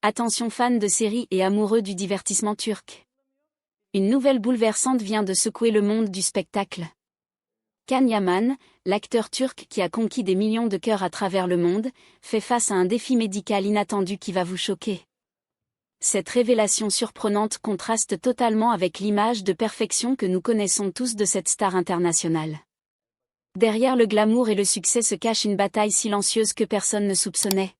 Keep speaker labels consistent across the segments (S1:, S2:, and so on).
S1: Attention fans de séries et amoureux du divertissement turc. Une nouvelle bouleversante vient de secouer le monde du spectacle. Can Yaman, l'acteur turc qui a conquis des millions de cœurs à travers le monde, fait face à un défi médical inattendu qui va vous choquer. Cette révélation surprenante contraste totalement avec l'image de perfection que nous connaissons tous de cette star internationale. Derrière le glamour et le succès se cache une bataille silencieuse que personne ne soupçonnait.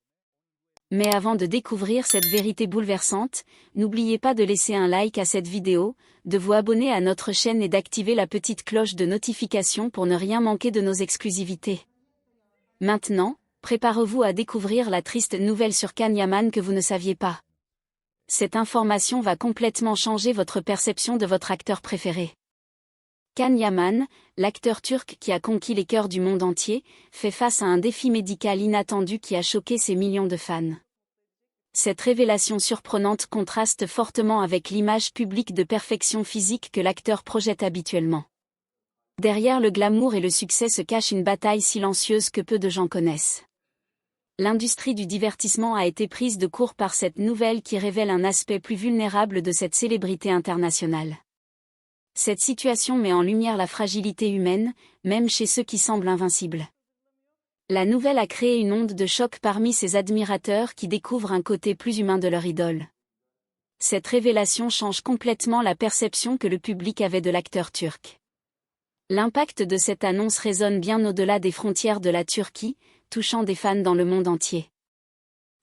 S1: Mais avant de découvrir cette vérité bouleversante, n'oubliez pas de laisser un like à cette vidéo, de vous abonner à notre chaîne et d'activer la petite cloche de notification pour ne rien manquer de nos exclusivités. Maintenant, préparez-vous à découvrir la triste nouvelle sur Can Yaman que vous ne saviez pas. Cette information va complètement changer votre perception de votre acteur préféré. Can Yaman, l'acteur turc qui a conquis les cœurs du monde entier, fait face à un défi médical inattendu qui a choqué ses millions de fans. Cette révélation surprenante contraste fortement avec l'image publique de perfection physique que l'acteur projette habituellement. Derrière le glamour et le succès se cache une bataille silencieuse que peu de gens connaissent. L'industrie du divertissement a été prise de court par cette nouvelle qui révèle un aspect plus vulnérable de cette célébrité internationale. Cette situation met en lumière la fragilité humaine, même chez ceux qui semblent invincibles. La nouvelle a créé une onde de choc parmi ses admirateurs qui découvrent un côté plus humain de leur idole. Cette révélation change complètement la perception que le public avait de l'acteur turc. L'impact de cette annonce résonne bien au-delà des frontières de la Turquie, touchant des fans dans le monde entier.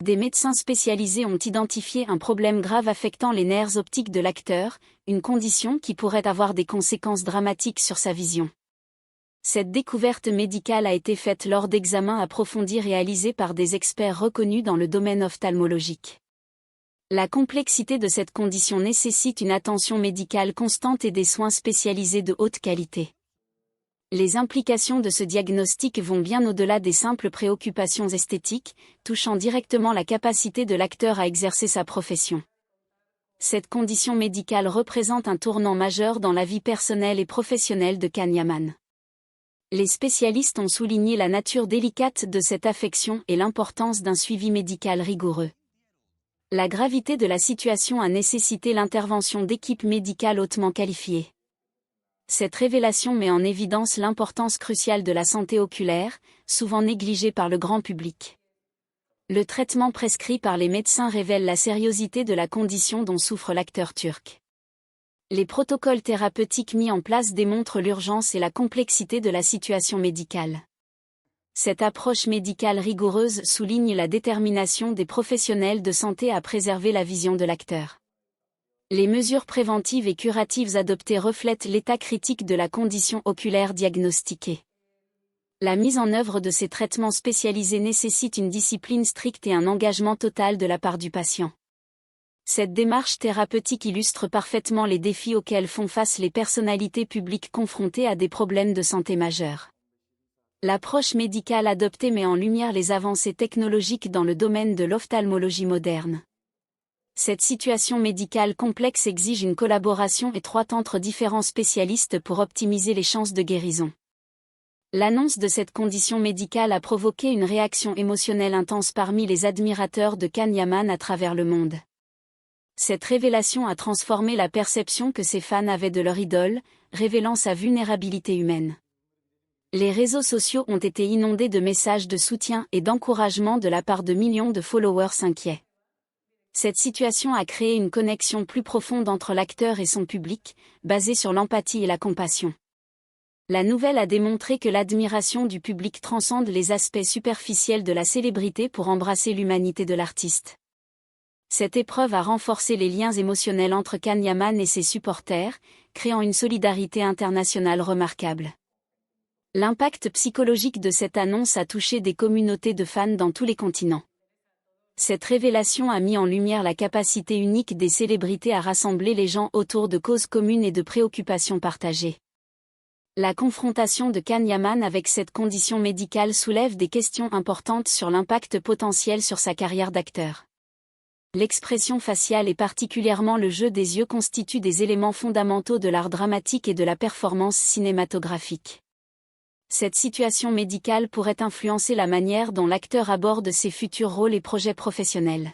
S1: Des médecins spécialisés ont identifié un problème grave affectant les nerfs optiques de l'acteur, une condition qui pourrait avoir des conséquences dramatiques sur sa vision. Cette découverte médicale a été faite lors d'examens approfondis réalisés par des experts reconnus dans le domaine ophtalmologique. La complexité de cette condition nécessite une attention médicale constante et des soins spécialisés de haute qualité. Les implications de ce diagnostic vont bien au-delà des simples préoccupations esthétiques, touchant directement la capacité de l'acteur à exercer sa profession. Cette condition médicale représente un tournant majeur dans la vie personnelle et professionnelle de Can Yaman. Les spécialistes ont souligné la nature délicate de cette affection et l'importance d'un suivi médical rigoureux. La gravité de la situation a nécessité l'intervention d'équipes médicales hautement qualifiées. Cette révélation met en évidence l'importance cruciale de la santé oculaire, souvent négligée par le grand public. Le traitement prescrit par les médecins révèle la sérieuxité de la condition dont souffre l'acteur turc. Les protocoles thérapeutiques mis en place démontrent l'urgence et la complexité de la situation médicale. Cette approche médicale rigoureuse souligne la détermination des professionnels de santé à préserver la vision de l'acteur. Les mesures préventives et curatives adoptées reflètent l'état critique de la condition oculaire diagnostiquée. La mise en œuvre de ces traitements spécialisés nécessite une discipline stricte et un engagement total de la part du patient. Cette démarche thérapeutique illustre parfaitement les défis auxquels font face les personnalités publiques confrontées à des problèmes de santé majeurs. L'approche médicale adoptée met en lumière les avancées technologiques dans le domaine de l'ophtalmologie moderne. Cette situation médicale complexe exige une collaboration étroite entre différents spécialistes pour optimiser les chances de guérison. L'annonce de cette condition médicale a provoqué une réaction émotionnelle intense parmi les admirateurs de Can Yaman à travers le monde. Cette révélation a transformé la perception que ses fans avaient de leur idole, révélant sa vulnérabilité humaine. Les réseaux sociaux ont été inondés de messages de soutien et d'encouragement de la part de millions de followers inquiets. Cette situation a créé une connexion plus profonde entre l'acteur et son public, basée sur l'empathie et la compassion. La nouvelle a démontré que l'admiration du public transcende les aspects superficiels de la célébrité pour embrasser l'humanité de l'artiste. Cette épreuve a renforcé les liens émotionnels entre Can Yaman et ses supporters, créant une solidarité internationale remarquable. L'impact psychologique de cette annonce a touché des communautés de fans dans tous les continents. Cette révélation a mis en lumière la capacité unique des célébrités à rassembler les gens autour de causes communes et de préoccupations partagées. La confrontation de Can Yaman avec cette condition médicale soulève des questions importantes sur l'impact potentiel sur sa carrière d'acteur. L'expression faciale et particulièrement le jeu des yeux constituent des éléments fondamentaux de l'art dramatique et de la performance cinématographique. Cette situation médicale pourrait influencer la manière dont l'acteur aborde ses futurs rôles et projets professionnels.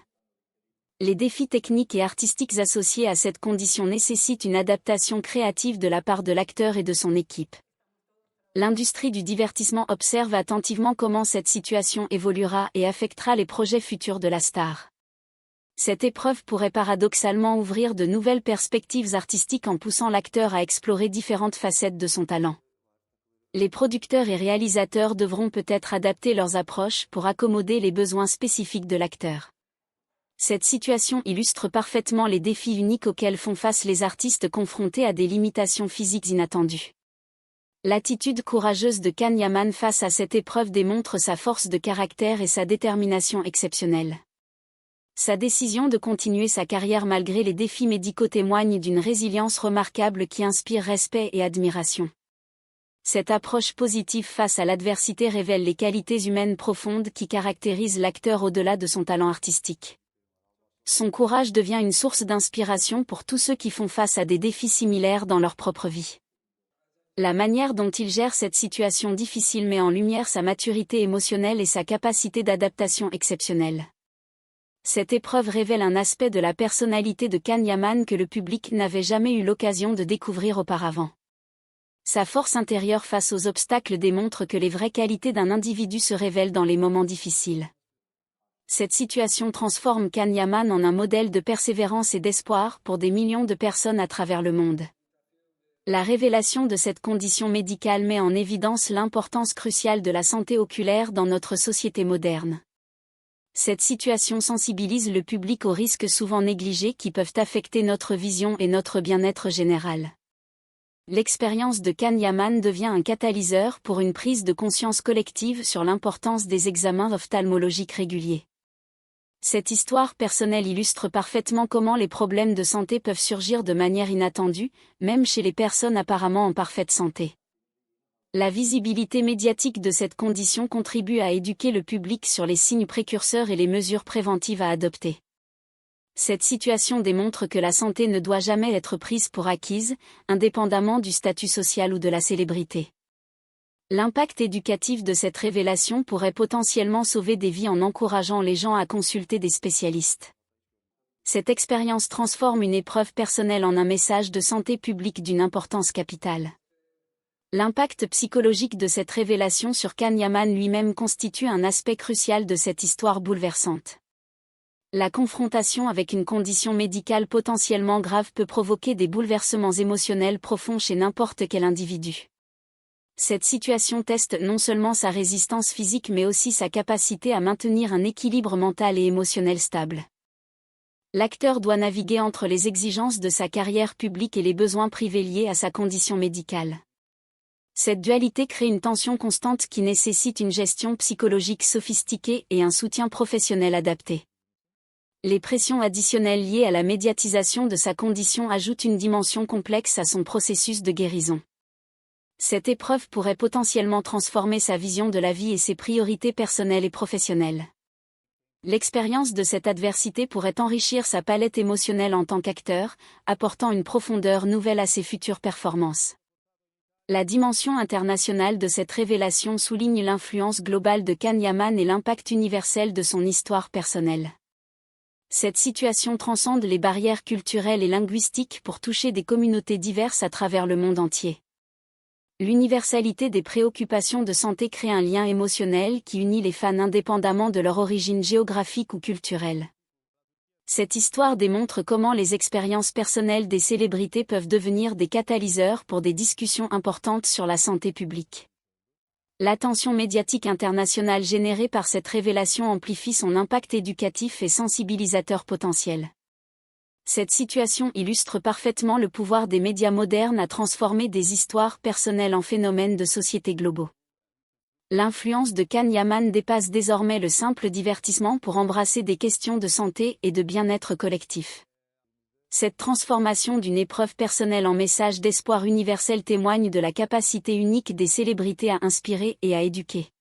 S1: Les défis techniques et artistiques associés à cette condition nécessitent une adaptation créative de la part de l'acteur et de son équipe. L'industrie du divertissement observe attentivement comment cette situation évoluera et affectera les projets futurs de la star. Cette épreuve pourrait paradoxalement ouvrir de nouvelles perspectives artistiques en poussant l'acteur à explorer différentes facettes de son talent. Les producteurs et réalisateurs devront peut-être adapter leurs approches pour accommoder les besoins spécifiques de l'acteur. Cette situation illustre parfaitement les défis uniques auxquels font face les artistes confrontés à des limitations physiques inattendues. L'attitude courageuse de Can Yaman face à cette épreuve démontre sa force de caractère et sa détermination exceptionnelle. Sa décision de continuer sa carrière malgré les défis médicaux témoigne d'une résilience remarquable qui inspire respect et admiration. Cette approche positive face à l'adversité révèle les qualités humaines profondes qui caractérisent l'acteur au-delà de son talent artistique. Son courage devient une source d'inspiration pour tous ceux qui font face à des défis similaires dans leur propre vie. La manière dont il gère cette situation difficile met en lumière sa maturité émotionnelle et sa capacité d'adaptation exceptionnelle. Cette épreuve révèle un aspect de la personnalité de Can Yaman que le public n'avait jamais eu l'occasion de découvrir auparavant. Sa force intérieure face aux obstacles démontre que les vraies qualités d'un individu se révèlent dans les moments difficiles. Cette situation transforme Can Yaman en un modèle de persévérance et d'espoir pour des millions de personnes à travers le monde. La révélation de cette condition médicale met en évidence l'importance cruciale de la santé oculaire dans notre société moderne. Cette situation sensibilise le public aux risques souvent négligés qui peuvent affecter notre vision et notre bien-être général. L'expérience de Can Yaman devient un catalyseur pour une prise de conscience collective sur l'importance des examens ophtalmologiques réguliers. Cette histoire personnelle illustre parfaitement comment les problèmes de santé peuvent surgir de manière inattendue, même chez les personnes apparemment en parfaite santé. La visibilité médiatique de cette condition contribue à éduquer le public sur les signes précurseurs et les mesures préventives à adopter. Cette situation démontre que la santé ne doit jamais être prise pour acquise, indépendamment du statut social ou de la célébrité. L'impact éducatif de cette révélation pourrait potentiellement sauver des vies en encourageant les gens à consulter des spécialistes. Cette expérience transforme une épreuve personnelle en un message de santé publique d'une importance capitale. L'impact psychologique de cette révélation sur Can Yaman lui-même constitue un aspect crucial de cette histoire bouleversante. La confrontation avec une condition médicale potentiellement grave peut provoquer des bouleversements émotionnels profonds chez n'importe quel individu. Cette situation teste non seulement sa résistance physique mais aussi sa capacité à maintenir un équilibre mental et émotionnel stable. L'acteur doit naviguer entre les exigences de sa carrière publique et les besoins privés liés à sa condition médicale. Cette dualité crée une tension constante qui nécessite une gestion psychologique sophistiquée et un soutien professionnel adapté. Les pressions additionnelles liées à la médiatisation de sa condition ajoutent une dimension complexe à son processus de guérison. Cette épreuve pourrait potentiellement transformer sa vision de la vie et ses priorités personnelles et professionnelles. L'expérience de cette adversité pourrait enrichir sa palette émotionnelle en tant qu'acteur, apportant une profondeur nouvelle à ses futures performances. La dimension internationale de cette révélation souligne l'influence globale de Can Yaman et l'impact universel de son histoire personnelle. Cette situation transcende les barrières culturelles et linguistiques pour toucher des communautés diverses à travers le monde entier. L'universalité des préoccupations de santé crée un lien émotionnel qui unit les fans indépendamment de leur origine géographique ou culturelle. Cette histoire démontre comment les expériences personnelles des célébrités peuvent devenir des catalyseurs pour des discussions importantes sur la santé publique. L'attention médiatique internationale générée par cette révélation amplifie son impact éducatif et sensibilisateur potentiel. Cette situation illustre parfaitement le pouvoir des médias modernes à transformer des histoires personnelles en phénomènes de société globaux. L'influence de Can Yaman dépasse désormais le simple divertissement pour embrasser des questions de santé et de bien-être collectif. Cette transformation d'une épreuve personnelle en message d'espoir universel témoigne de la capacité unique des célébrités à inspirer et à éduquer.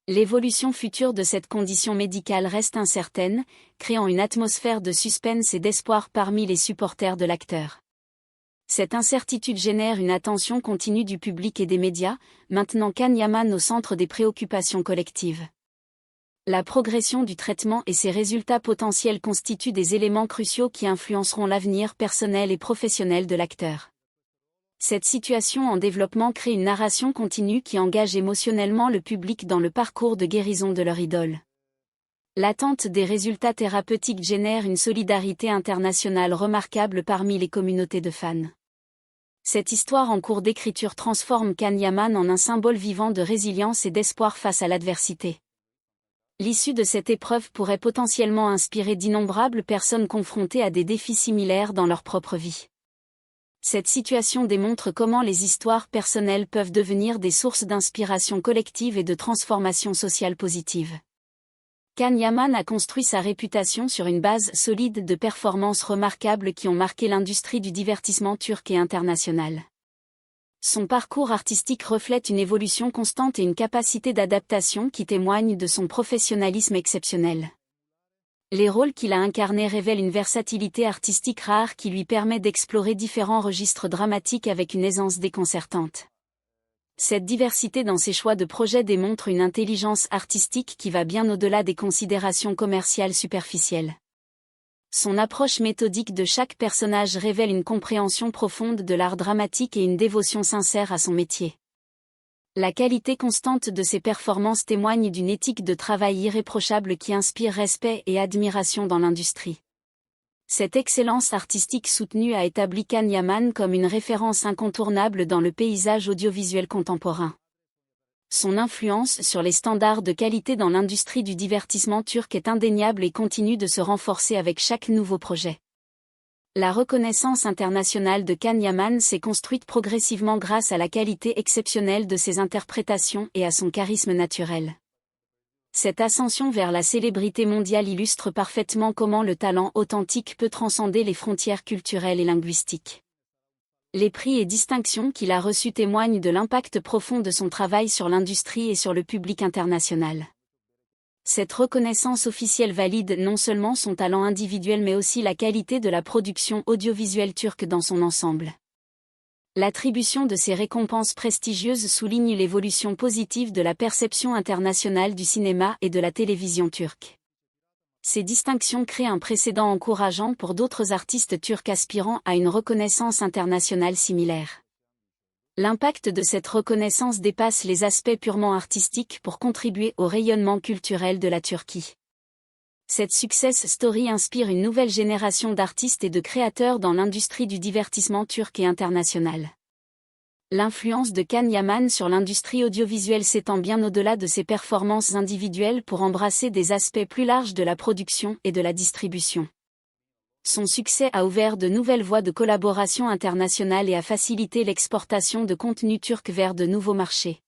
S1: L'évolution future de cette condition médicale reste incertaine, créant une atmosphère de suspense et d'espoir parmi les supporters de l'acteur. Cette incertitude génère une attention continue du public et des médias, maintenant Can Yaman au centre des préoccupations collectives. La progression du traitement et ses résultats potentiels constituent des éléments cruciaux qui influenceront l'avenir personnel et professionnel de l'acteur. Cette situation en développement crée une narration continue qui engage émotionnellement le public dans le parcours de guérison de leur idole. L'attente des résultats thérapeutiques génère une solidarité internationale remarquable parmi les communautés de fans. Cette histoire en cours d'écriture transforme Can Yaman en un symbole vivant de résilience et d'espoir face à l'adversité. L'issue de cette épreuve pourrait potentiellement inspirer d'innombrables personnes confrontées à des défis similaires dans leur propre vie. Cette situation démontre comment les histoires personnelles peuvent devenir des sources d'inspiration collective et de transformation sociale positive. Can Yaman a construit sa réputation sur une base solide de performances remarquables qui ont marqué l'industrie du divertissement turc et international. Son parcours artistique reflète une évolution constante et une capacité d'adaptation qui témoignent de son professionnalisme exceptionnel. Les rôles qu'il a incarnés révèlent une versatilité artistique rare qui lui permet d'explorer différents registres dramatiques avec une aisance déconcertante. Cette diversité dans ses choix de projets démontre une intelligence artistique qui va bien au-delà des considérations commerciales superficielles. Son approche méthodique de chaque personnage révèle une compréhension profonde de l'art dramatique et une dévotion sincère à son métier. La qualité constante de ses performances témoigne d'une éthique de travail irréprochable qui inspire respect et admiration dans l'industrie. Cette excellence artistique soutenue a établi Can Yaman comme une référence incontournable dans le paysage audiovisuel contemporain. Son influence sur les standards de qualité dans l'industrie du divertissement turc est indéniable et continue de se renforcer avec chaque nouveau projet. La reconnaissance internationale de Can Yaman s'est construite progressivement grâce à la qualité exceptionnelle de ses interprétations et à son charisme naturel. Cette ascension vers la célébrité mondiale illustre parfaitement comment le talent authentique peut transcender les frontières culturelles et linguistiques. Les prix et distinctions qu'il a reçus témoignent de l'impact profond de son travail sur l'industrie et sur le public international. Cette reconnaissance officielle valide non seulement son talent individuel mais aussi la qualité de la production audiovisuelle turque dans son ensemble. L'attribution de ces récompenses prestigieuses souligne l'évolution positive de la perception internationale du cinéma et de la télévision turque. Ces distinctions créent un précédent encourageant pour d'autres artistes turcs aspirant à une reconnaissance internationale similaire. L'impact de cette reconnaissance dépasse les aspects purement artistiques pour contribuer au rayonnement culturel de la Turquie. Cette success story inspire une nouvelle génération d'artistes et de créateurs dans l'industrie du divertissement turc et international. L'influence de Can Yaman sur l'industrie audiovisuelle s'étend bien au-delà de ses performances individuelles pour embrasser des aspects plus larges de la production et de la distribution. Son succès a ouvert de nouvelles voies de collaboration internationale et a facilité l'exportation de contenus turcs vers de nouveaux marchés.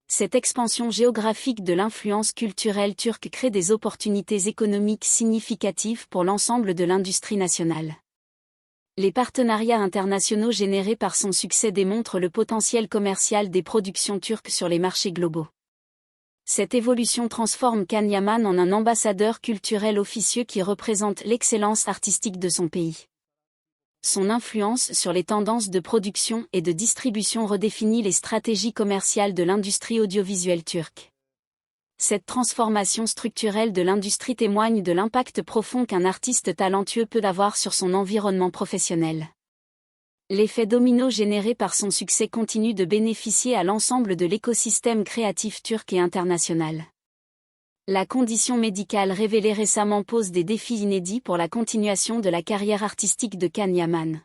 S1: Cette expansion géographique de l'influence culturelle turque crée des opportunités économiques significatives pour l'ensemble de l'industrie nationale. Les partenariats internationaux générés par son succès démontrent le potentiel commercial des productions turques sur les marchés globaux. Cette évolution transforme Can Yaman en un ambassadeur culturel officieux qui représente l'excellence artistique de son pays. Son influence sur les tendances de production et de distribution redéfinit les stratégies commerciales de l'industrie audiovisuelle turque. Cette transformation structurelle de l'industrie témoigne de l'impact profond qu'un artiste talentueux peut avoir sur son environnement professionnel. L'effet domino généré par son succès continue de bénéficier à l'ensemble de l'écosystème créatif turc et international. La condition médicale révélée récemment pose des défis inédits pour la continuation de la carrière artistique de Can Yaman.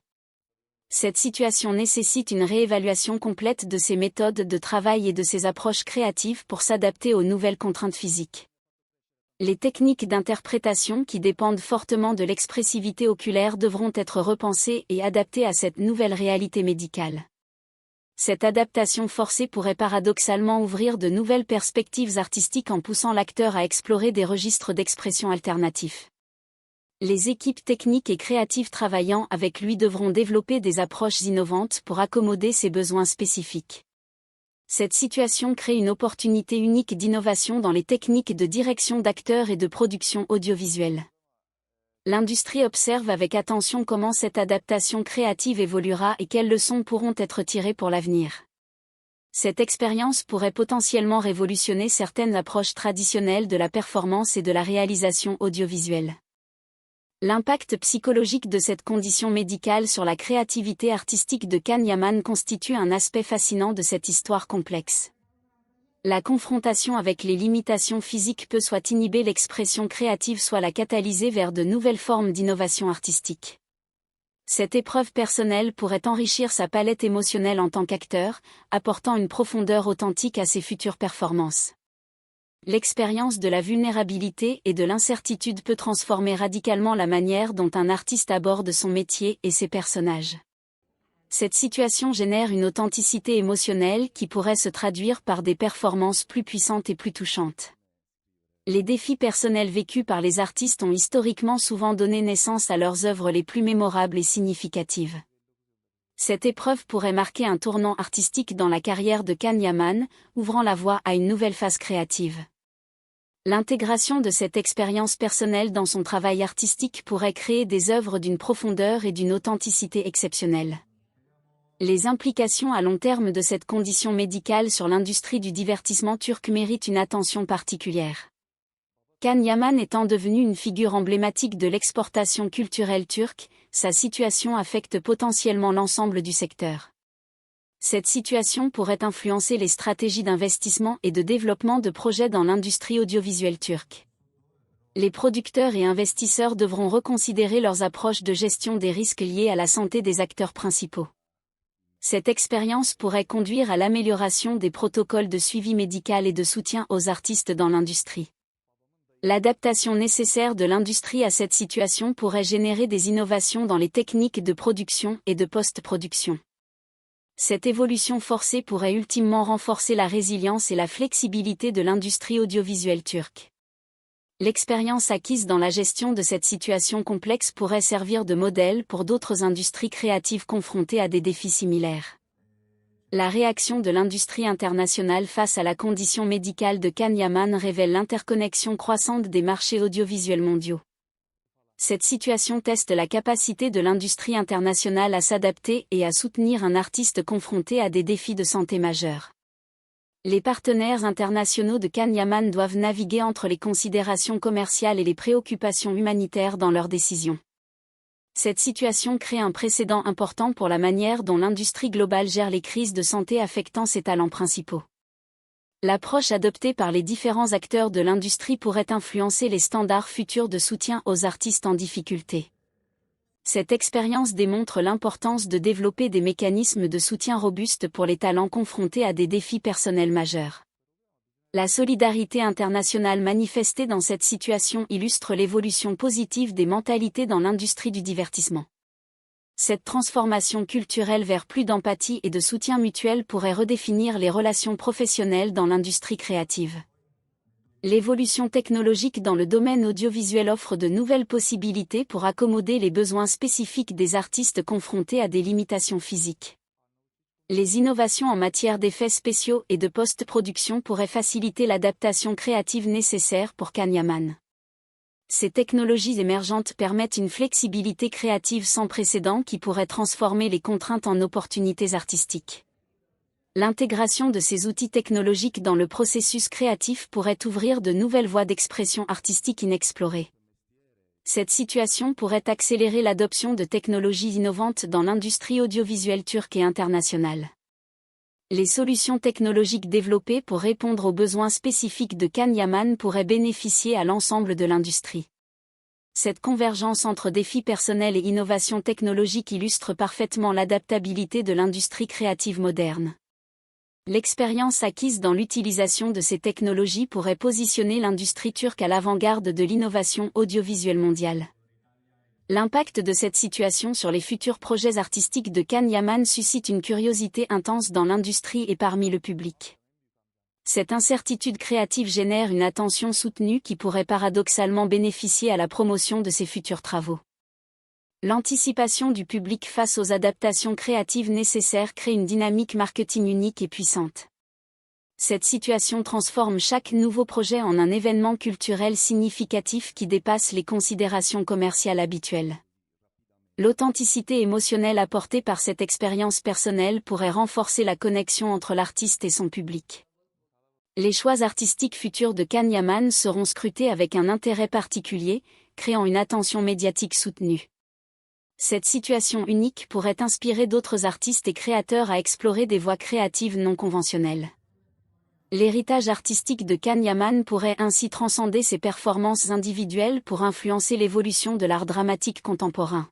S1: Cette situation nécessite une réévaluation complète de ses méthodes de travail et de ses approches créatives pour s'adapter aux nouvelles contraintes physiques. Les techniques d'interprétation qui dépendent fortement de l'expressivité oculaire devront être repensées et adaptées à cette nouvelle réalité médicale. Cette adaptation forcée pourrait paradoxalement ouvrir de nouvelles perspectives artistiques en poussant l'acteur à explorer des registres d'expression alternatifs. Les équipes techniques et créatives travaillant avec lui devront développer des approches innovantes pour accommoder ses besoins spécifiques. Cette situation crée une opportunité unique d'innovation dans les techniques de direction d'acteurs et de production audiovisuelle. L'industrie observe avec attention comment cette adaptation créative évoluera et quelles leçons pourront être tirées pour l'avenir. Cette expérience pourrait potentiellement révolutionner certaines approches traditionnelles de la performance et de la réalisation audiovisuelle. L'impact psychologique de cette condition médicale sur la créativité artistique de Can Yaman constitue un aspect fascinant de cette histoire complexe. La confrontation avec les limitations physiques peut soit inhiber l'expression créative, soit la catalyser vers de nouvelles formes d'innovation artistique. Cette épreuve personnelle pourrait enrichir sa palette émotionnelle en tant qu'acteur, apportant une profondeur authentique à ses futures performances. L'expérience de la vulnérabilité et de l'incertitude peut transformer radicalement la manière dont un artiste aborde son métier et ses personnages. Cette situation génère une authenticité émotionnelle qui pourrait se traduire par des performances plus puissantes et plus touchantes. Les défis personnels vécus par les artistes ont historiquement souvent donné naissance à leurs œuvres les plus mémorables et significatives. Cette épreuve pourrait marquer un tournant artistique dans la carrière de Can Yaman, ouvrant la voie à une nouvelle phase créative. L'intégration de cette expérience personnelle dans son travail artistique pourrait créer des œuvres d'une profondeur et d'une authenticité exceptionnelles. Les implications à long terme de cette condition médicale sur l'industrie du divertissement turc méritent une attention particulière. Can Yaman étant devenu une figure emblématique de l'exportation culturelle turque, sa situation affecte potentiellement l'ensemble du secteur. Cette situation pourrait influencer les stratégies d'investissement et de développement de projets dans l'industrie audiovisuelle turque. Les producteurs et investisseurs devront reconsidérer leurs approches de gestion des risques liés à la santé des acteurs principaux. Cette expérience pourrait conduire à l'amélioration des protocoles de suivi médical et de soutien aux artistes dans l'industrie. L'adaptation nécessaire de l'industrie à cette situation pourrait générer des innovations dans les techniques de production et de post-production. Cette évolution forcée pourrait ultimement renforcer la résilience et la flexibilité de l'industrie audiovisuelle turque. L'expérience acquise dans la gestion de cette situation complexe pourrait servir de modèle pour d'autres industries créatives confrontées à des défis similaires. La réaction de l'industrie internationale face à la condition médicale de Can Yaman révèle l'interconnexion croissante des marchés audiovisuels mondiaux. Cette situation teste la capacité de l'industrie internationale à s'adapter et à soutenir un artiste confronté à des défis de santé majeurs. Les partenaires internationaux de Can Yaman doivent naviguer entre les considérations commerciales et les préoccupations humanitaires dans leurs décisions. Cette situation crée un précédent important pour la manière dont l'industrie globale gère les crises de santé affectant ses talents principaux. L'approche adoptée par les différents acteurs de l'industrie pourrait influencer les standards futurs de soutien aux artistes en difficulté. Cette expérience démontre l'importance de développer des mécanismes de soutien robustes pour les talents confrontés à des défis personnels majeurs. La solidarité internationale manifestée dans cette situation illustre l'évolution positive des mentalités dans l'industrie du divertissement. Cette transformation culturelle vers plus d'empathie et de soutien mutuel pourrait redéfinir les relations professionnelles dans l'industrie créative. L'évolution technologique dans le domaine audiovisuel offre de nouvelles possibilités pour accommoder les besoins spécifiques des artistes confrontés à des limitations physiques. Les innovations en matière d'effets spéciaux et de post-production pourraient faciliter l'adaptation créative nécessaire pour Can Yaman. Ces technologies émergentes permettent une flexibilité créative sans précédent qui pourrait transformer les contraintes en opportunités artistiques. L'intégration de ces outils technologiques dans le processus créatif pourrait ouvrir de nouvelles voies d'expression artistique inexplorées. Cette situation pourrait accélérer l'adoption de technologies innovantes dans l'industrie audiovisuelle turque et internationale. Les solutions technologiques développées pour répondre aux besoins spécifiques de Can Yaman pourraient bénéficier à l'ensemble de l'industrie. Cette convergence entre défis personnels et innovation technologique illustre parfaitement l'adaptabilité de l'industrie créative moderne. L'expérience acquise dans l'utilisation de ces technologies pourrait positionner l'industrie turque à l'avant-garde de l'innovation audiovisuelle mondiale. L'impact de cette situation sur les futurs projets artistiques de Can Yaman suscite une curiosité intense dans l'industrie et parmi le public. Cette incertitude créative génère une attention soutenue qui pourrait paradoxalement bénéficier à la promotion de ses futurs travaux. L'anticipation du public face aux adaptations créatives nécessaires crée une dynamique marketing unique et puissante. Cette situation transforme chaque nouveau projet en un événement culturel significatif qui dépasse les considérations commerciales habituelles. L'authenticité émotionnelle apportée par cette expérience personnelle pourrait renforcer la connexion entre l'artiste et son public. Les choix artistiques futurs de Can Yaman seront scrutés avec un intérêt particulier, créant une attention médiatique soutenue. Cette situation unique pourrait inspirer d'autres artistes et créateurs à explorer des voies créatives non conventionnelles. L'héritage artistique de Can Yaman pourrait ainsi transcender ses performances individuelles pour influencer l'évolution de l'art dramatique contemporain.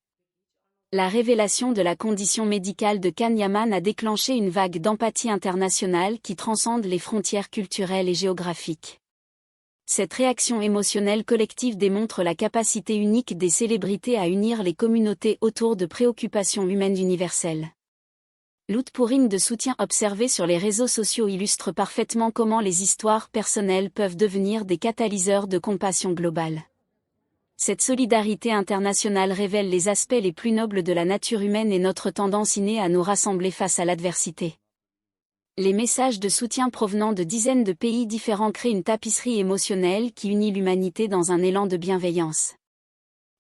S1: La révélation de la condition médicale de Can Yaman a déclenché une vague d'empathie internationale qui transcende les frontières culturelles et géographiques. Cette réaction émotionnelle collective démontre la capacité unique des célébrités à unir les communautés autour de préoccupations humaines universelles. L'outpouring de soutien observé sur les réseaux sociaux illustre parfaitement comment les histoires personnelles peuvent devenir des catalyseurs de compassion globale. Cette solidarité internationale révèle les aspects les plus nobles de la nature humaine et notre tendance innée à nous rassembler face à l'adversité. Les messages de soutien provenant de dizaines de pays différents créent une tapisserie émotionnelle qui unit l'humanité dans un élan de bienveillance.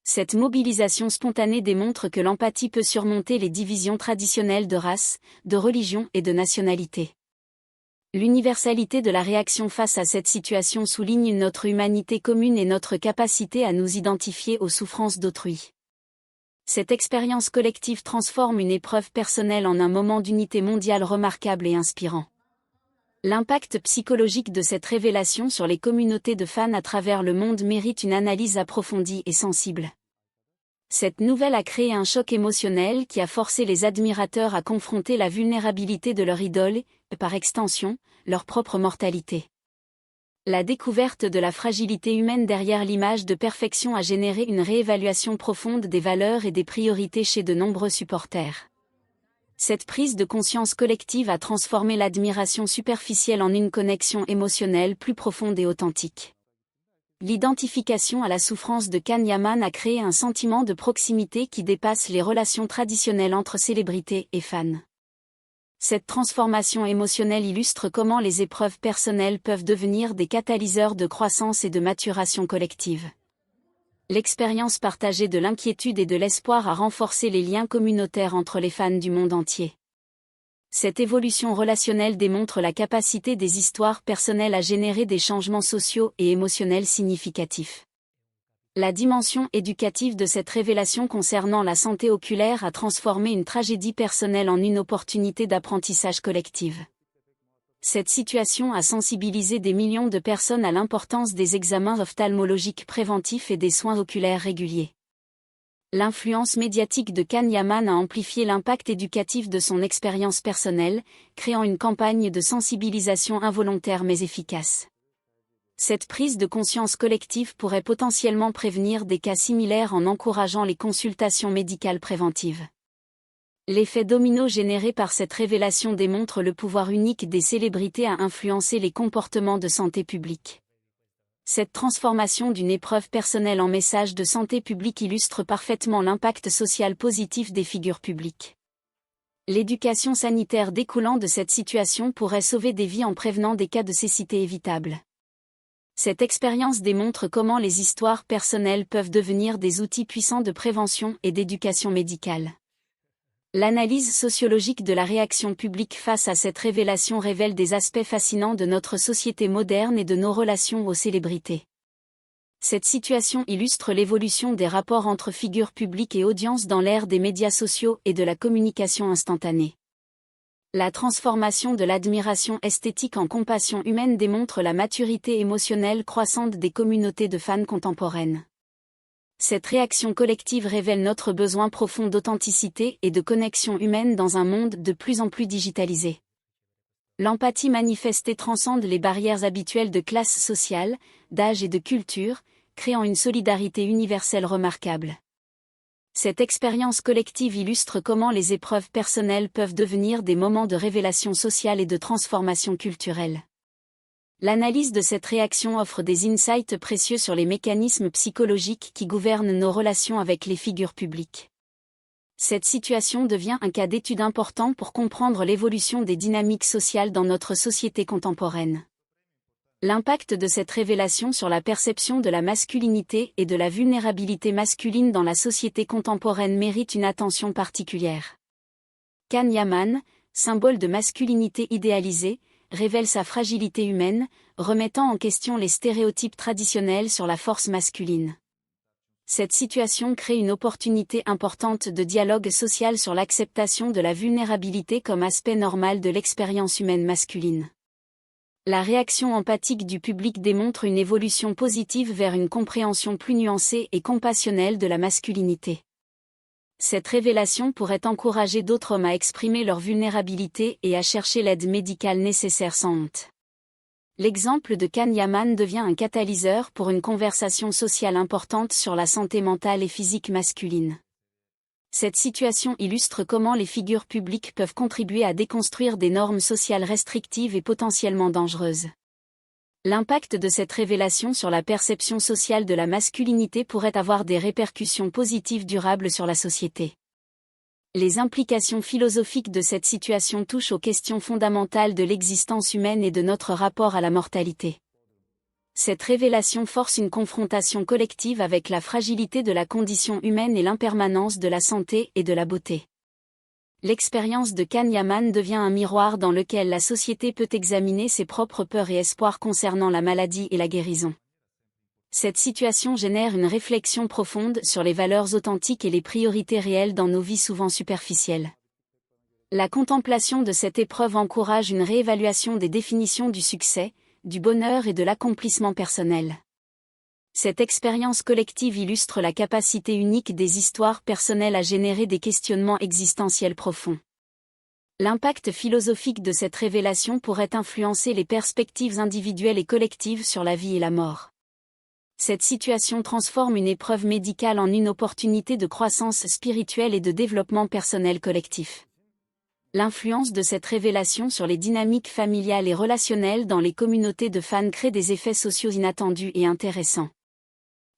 S1: Cette mobilisation spontanée démontre que l'empathie peut surmonter les divisions traditionnelles de race, de religion et de nationalité. L'universalité de la réaction face à cette situation souligne notre humanité commune et notre capacité à nous identifier aux souffrances d'autrui. Cette expérience collective transforme une épreuve personnelle en un moment d'unité mondiale remarquable et inspirant. L'impact psychologique de cette révélation sur les communautés de fans à travers le monde mérite une analyse approfondie et sensible. Cette nouvelle a créé un choc émotionnel qui a forcé les admirateurs à confronter la vulnérabilité de leur idole et, par extension, leur propre mortalité. La découverte de la fragilité humaine derrière l'image de perfection a généré une réévaluation profonde des valeurs et des priorités chez de nombreux supporters. Cette prise de conscience collective a transformé l'admiration superficielle en une connexion émotionnelle plus profonde et authentique. L'identification à la souffrance de Can Yaman a créé un sentiment de proximité qui dépasse les relations traditionnelles entre célébrités et fans. Cette transformation émotionnelle illustre comment les épreuves personnelles peuvent devenir des catalyseurs de croissance et de maturation collective. L'expérience partagée de l'inquiétude et de l'espoir a renforcé les liens communautaires entre les fans du monde entier. Cette évolution relationnelle démontre la capacité des histoires personnelles à générer des changements sociaux et émotionnels significatifs. La dimension éducative de cette révélation concernant la santé oculaire a transformé une tragédie personnelle en une opportunité d'apprentissage collective. Cette situation a sensibilisé des millions de personnes à l'importance des examens ophtalmologiques préventifs et des soins oculaires réguliers. L'influence médiatique de Can Yaman a amplifié l'impact éducatif de son expérience personnelle, créant une campagne de sensibilisation involontaire mais efficace. Cette prise de conscience collective pourrait potentiellement prévenir des cas similaires en encourageant les consultations médicales préventives. L'effet domino généré par cette révélation démontre le pouvoir unique des célébrités à influencer les comportements de santé publique. Cette transformation d'une épreuve personnelle en message de santé publique illustre parfaitement l'impact social positif des figures publiques. L'éducation sanitaire découlant de cette situation pourrait sauver des vies en prévenant des cas de cécité évitables. Cette expérience démontre comment les histoires personnelles peuvent devenir des outils puissants de prévention et d'éducation médicale. L'analyse sociologique de la réaction publique face à cette révélation révèle des aspects fascinants de notre société moderne et de nos relations aux célébrités. Cette situation illustre l'évolution des rapports entre figures publiques et audiences dans l'ère des médias sociaux et de la communication instantanée. La transformation de l'admiration esthétique en compassion humaine démontre la maturité émotionnelle croissante des communautés de fans contemporaines. Cette réaction collective révèle notre besoin profond d'authenticité et de connexion humaine dans un monde de plus en plus digitalisé. L'empathie manifestée transcende les barrières habituelles de classe sociale, d'âge et de culture, créant une solidarité universelle remarquable. Cette expérience collective illustre comment les épreuves personnelles peuvent devenir des moments de révélation sociale et de transformation culturelle. L'analyse de cette réaction offre des insights précieux sur les mécanismes psychologiques qui gouvernent nos relations avec les figures publiques. Cette situation devient un cas d'étude important pour comprendre l'évolution des dynamiques sociales dans notre société contemporaine. L'impact de cette révélation sur la perception de la masculinité et de la vulnérabilité masculine dans la société contemporaine mérite une attention particulière. Can Yaman, symbole de masculinité idéalisée, révèle sa fragilité humaine, remettant en question les stéréotypes traditionnels sur la force masculine. Cette situation crée une opportunité importante de dialogue social sur l'acceptation de la vulnérabilité comme aspect normal de l'expérience humaine masculine. La réaction empathique du public démontre une évolution positive vers une compréhension plus nuancée et compassionnelle de la masculinité. Cette révélation pourrait encourager d'autres hommes à exprimer leur vulnérabilité et à chercher l'aide médicale nécessaire sans honte. L'exemple de Can Yaman devient un catalyseur pour une conversation sociale importante sur la santé mentale et physique masculine. Cette situation illustre comment les figures publiques peuvent contribuer à déconstruire des normes sociales restrictives et potentiellement dangereuses. L'impact de cette révélation sur la perception sociale de la masculinité pourrait avoir des répercussions positives durables sur la société. Les implications philosophiques de cette situation touchent aux questions fondamentales de l'existence humaine et de notre rapport à la mortalité. Cette révélation force une confrontation collective avec la fragilité de la condition humaine et l'impermanence de la santé et de la beauté. L'expérience de Can Yaman devient un miroir dans lequel la société peut examiner ses propres peurs et espoirs concernant la maladie et la guérison. Cette situation génère une réflexion profonde sur les valeurs authentiques et les priorités réelles dans nos vies souvent superficielles. La contemplation de cette épreuve encourage une réévaluation des définitions du succès, du bonheur et de l'accomplissement personnel. Cette expérience collective illustre la capacité unique des histoires personnelles à générer des questionnements existentiels profonds. L'impact philosophique de cette révélation pourrait influencer les perspectives individuelles et collectives sur la vie et la mort. Cette situation transforme une épreuve médicale en une opportunité de croissance spirituelle et de développement personnel collectif. L'influence de cette révélation sur les dynamiques familiales et relationnelles dans les communautés de fans crée des effets sociaux inattendus et intéressants.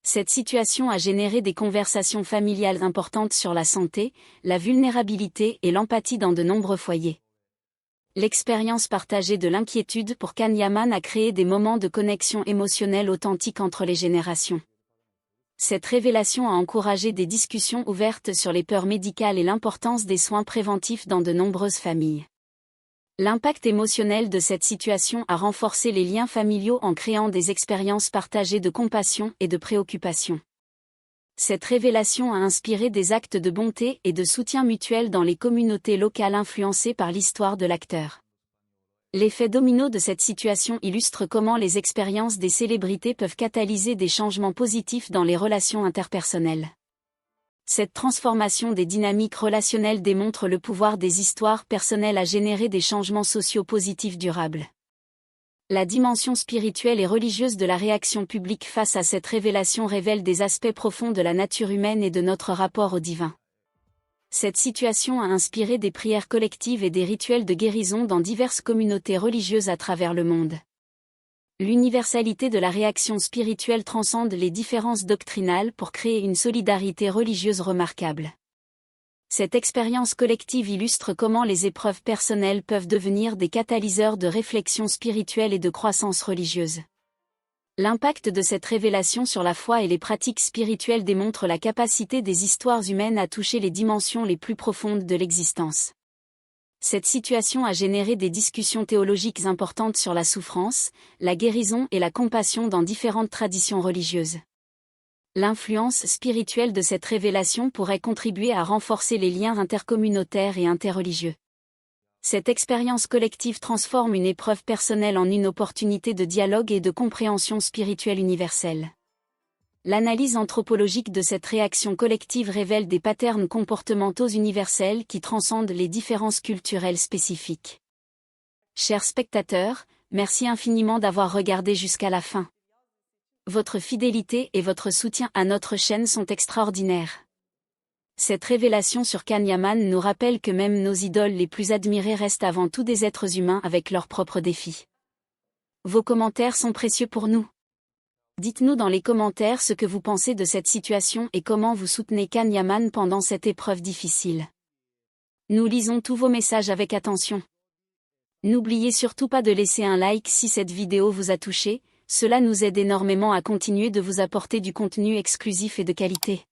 S1: Cette situation a généré des conversations familiales importantes sur la santé, la vulnérabilité et l'empathie dans de nombreux foyers. L'expérience partagée de l'inquiétude pour Can Yaman a créé des moments de connexion émotionnelle authentique entre les générations. Cette révélation a encouragé des discussions ouvertes sur les peurs médicales et l'importance des soins préventifs dans de nombreuses familles. L'impact émotionnel de cette situation a renforcé les liens familiaux en créant des expériences partagées de compassion et de préoccupation. Cette révélation a inspiré des actes de bonté et de soutien mutuel dans les communautés locales influencées par l'histoire de l'acteur. L'effet domino de cette situation illustre comment les expériences des célébrités peuvent catalyser des changements positifs dans les relations interpersonnelles. Cette transformation des dynamiques relationnelles démontre le pouvoir des histoires personnelles à générer des changements sociaux positifs durables. La dimension spirituelle et religieuse de la réaction publique face à cette révélation révèle des aspects profonds de la nature humaine et de notre rapport au divin. Cette situation a inspiré des prières collectives et des rituels de guérison dans diverses communautés religieuses à travers le monde. L'universalité de la réaction spirituelle transcende les différences doctrinales pour créer une solidarité religieuse remarquable. Cette expérience collective illustre comment les épreuves personnelles peuvent devenir des catalyseurs de réflexion spirituelle et de croissance religieuse. L'impact de cette révélation sur la foi et les pratiques spirituelles démontre la capacité des histoires humaines à toucher les dimensions les plus profondes de l'existence. Cette situation a généré des discussions théologiques importantes sur la souffrance, la guérison et la compassion dans différentes traditions religieuses. L'influence spirituelle de cette révélation pourrait contribuer à renforcer les liens intercommunautaires et interreligieux. Cette expérience collective transforme une épreuve personnelle en une opportunité de dialogue et de compréhension spirituelle universelle. L'analyse anthropologique de cette réaction collective révèle des patterns comportementaux universels qui transcendent les différences culturelles spécifiques. Chers spectateurs, merci infiniment d'avoir regardé jusqu'à la fin. Votre fidélité et votre soutien à notre chaîne sont extraordinaires. Cette révélation sur Can Yaman nous rappelle que même nos idoles les plus admirées restent avant tout des êtres humains avec leurs propres défis. Vos commentaires sont précieux pour nous. Dites-nous dans les commentaires ce que vous pensez de cette situation et comment vous soutenez Can Yaman pendant cette épreuve difficile. Nous lisons tous vos messages avec attention. N'oubliez surtout pas de laisser un like si cette vidéo vous a touché, cela nous aide énormément à continuer de vous apporter du contenu exclusif et de qualité.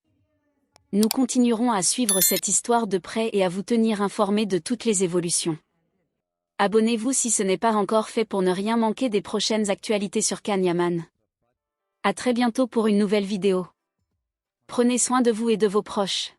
S1: Nous continuerons à suivre cette histoire de près et à vous tenir informés de toutes les évolutions. Abonnez-vous si ce n'est pas encore fait pour ne rien manquer des prochaines actualités sur Can Yaman. À très bientôt pour une nouvelle vidéo. Prenez soin de vous et de vos proches.